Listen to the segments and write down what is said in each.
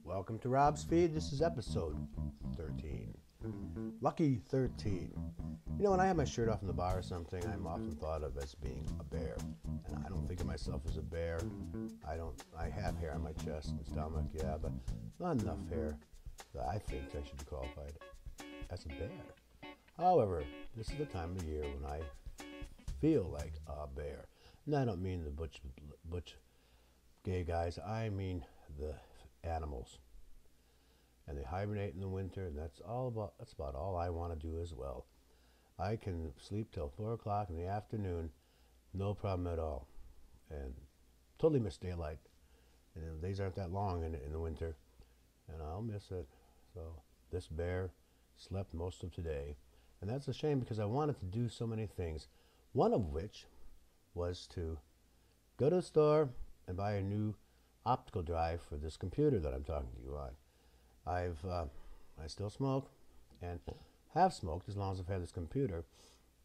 Welcome to Rob's Feed. This is episode 13. Lucky 13. You know, when I have my shirt off in the bar or something, I'm often thought of as being a bear. And I don't think of myself as a bear. I have hair on my chest and stomach, yeah, but not enough hair that I think I should be qualified as a bear. However, this is the time of year when I feel like a bear. And I don't mean the butch gay guys, I mean the animals. And they hibernate in the winter, and that's about all I want to do as well. I can sleep till 4 o'clock in the afternoon, no problem at all, and totally miss daylight. And the days aren't that long in the winter, and I'll miss it. So this bear slept most of today, and that's a shame because I wanted to do so many things. One of which was to go to the store and buy a new optical drive for this computer that I'm talking to you on. I still smoke and have smoked as long as I've had this computer,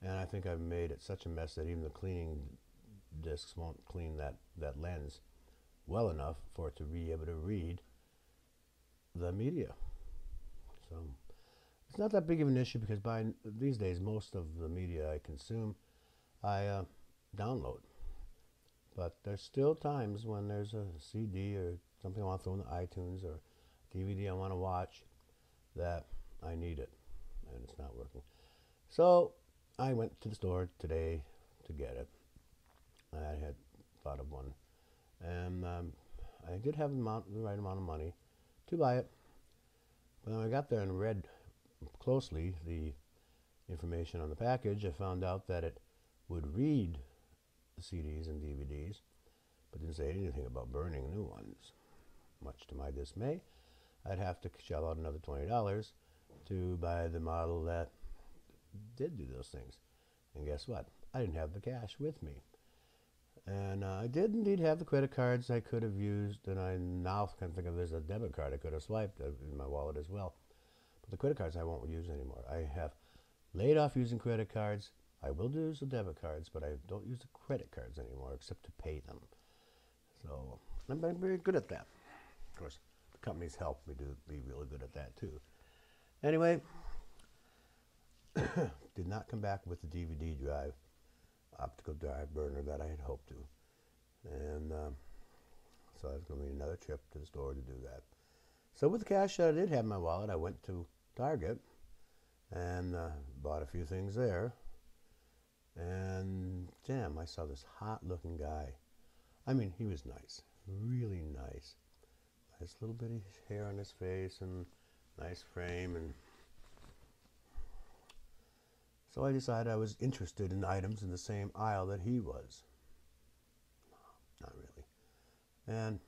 and I think I've made it such a mess that even the cleaning discs won't clean that lens well enough for it to be able to read the media. So it's not that big of an issue because these days most of the media I consume I download. But there's still times when there's a CD or something I want to throw in the iTunes or DVD I want to watch that I need it and it's not working. So I went to the store today to get it. I had thought of one, and I did have the right amount of money to buy it. But when I got there and read closely the information on the package, I found out that it would read the CDs and DVDs, but didn't say anything about burning new ones. Much to my dismay, I'd have to shell out another $20 to buy the model that did do those things. And guess what? I didn't have the cash with me. And I did indeed have the credit cards I could have used, and I now can think of there's a debit card I could have swiped in my wallet as well. But the credit cards I won't use anymore. I have laid off using credit cards. I will use the debit cards, but I don't use the credit cards anymore except to pay them. So I'm very good at that. Of course, the companies help me to be really good at that too. Anyway, did not come back with the DVD drive, optical drive burner that I had hoped to. And so it's going to be another trip to the store to do that. So with the cash that I did have in my wallet, I went to Target and bought a few things there. And damn, I saw this hot-looking guy. I mean, he was nice, really nice. Nice little bitty hair on his face and nice frame. And so I decided I was interested in items in the same aisle that he was. Not really. And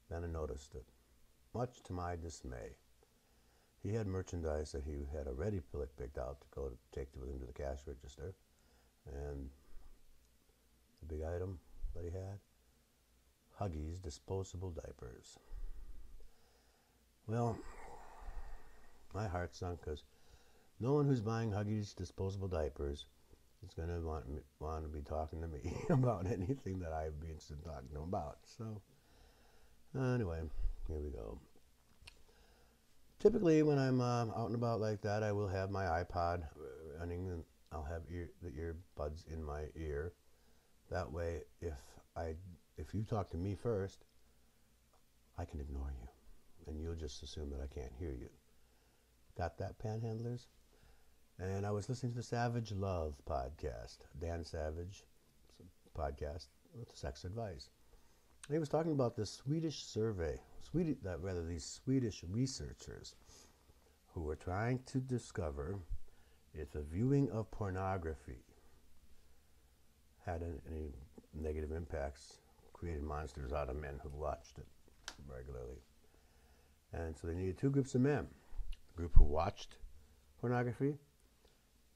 then I noticed it, much to my dismay. He had merchandise that he had already picked out to go to take with him to the cash register. And the big item that he had, Huggies disposable diapers. Well, my heart sunk because no one who's buying Huggies disposable diapers is going to want to be talking to me about anything that I'd be interested in talking to them about. So anyway, here we go. Typically, when I'm out and about like that, I will have my iPod running, and I'll have the earbuds in my ear. That way, if you talk to me first, I can ignore you, and you'll just assume that I can't hear you. Got that, panhandlers? And I was listening to the Savage Love podcast, Dan Savage podcast with sex advice. And he was talking about this Swedish survey, these Swedish researchers who were trying to discover if the viewing of pornography had any negative impacts, created monsters out of men who watched it regularly. And so they needed two groups of men, the group who watched pornography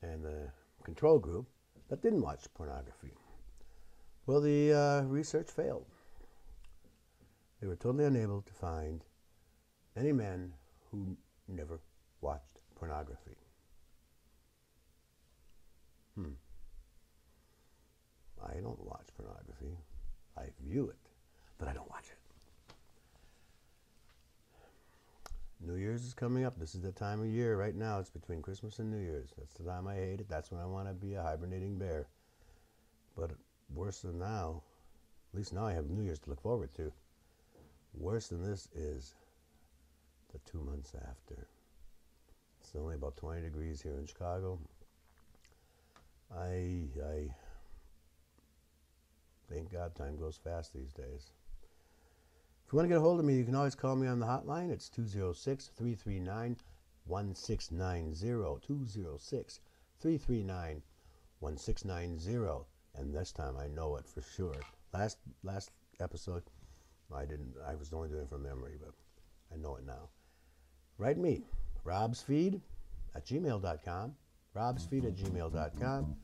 and the control group that didn't watch pornography. Well, the research failed. They were totally unable to find any men who never watched pornography. I don't watch pornography. I view it, but I don't watch it. New Year's is coming up. This is the time of year right now. It's between Christmas and New Year's. That's the time I hate it. That's when I want to be a hibernating bear. But worse than now, at least now I have New Year's to look forward to. Worse than this is the 2 months after. It's only about 20 degrees here in Chicago. I thank God time goes fast these days. If you want to get a hold of me, you can always call me on the hotline. It's 206-339-1690. 206-339-1690. And this time I know it for sure. Last episode, I was only doing it from memory, but I know it now. Write me, robsfeed@gmail.com. robsfeed@gmail.com.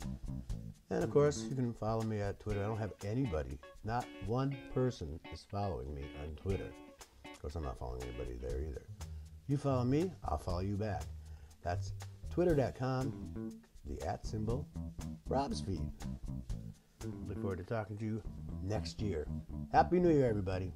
And of course, you can follow me at Twitter. I don't have anybody, not one person is following me on Twitter. Of course, I'm not following anybody there either. You follow me, I'll follow you back. That's twitter.com, the @ robsfeed. Look forward to talking to you next year. Happy New Year, everybody.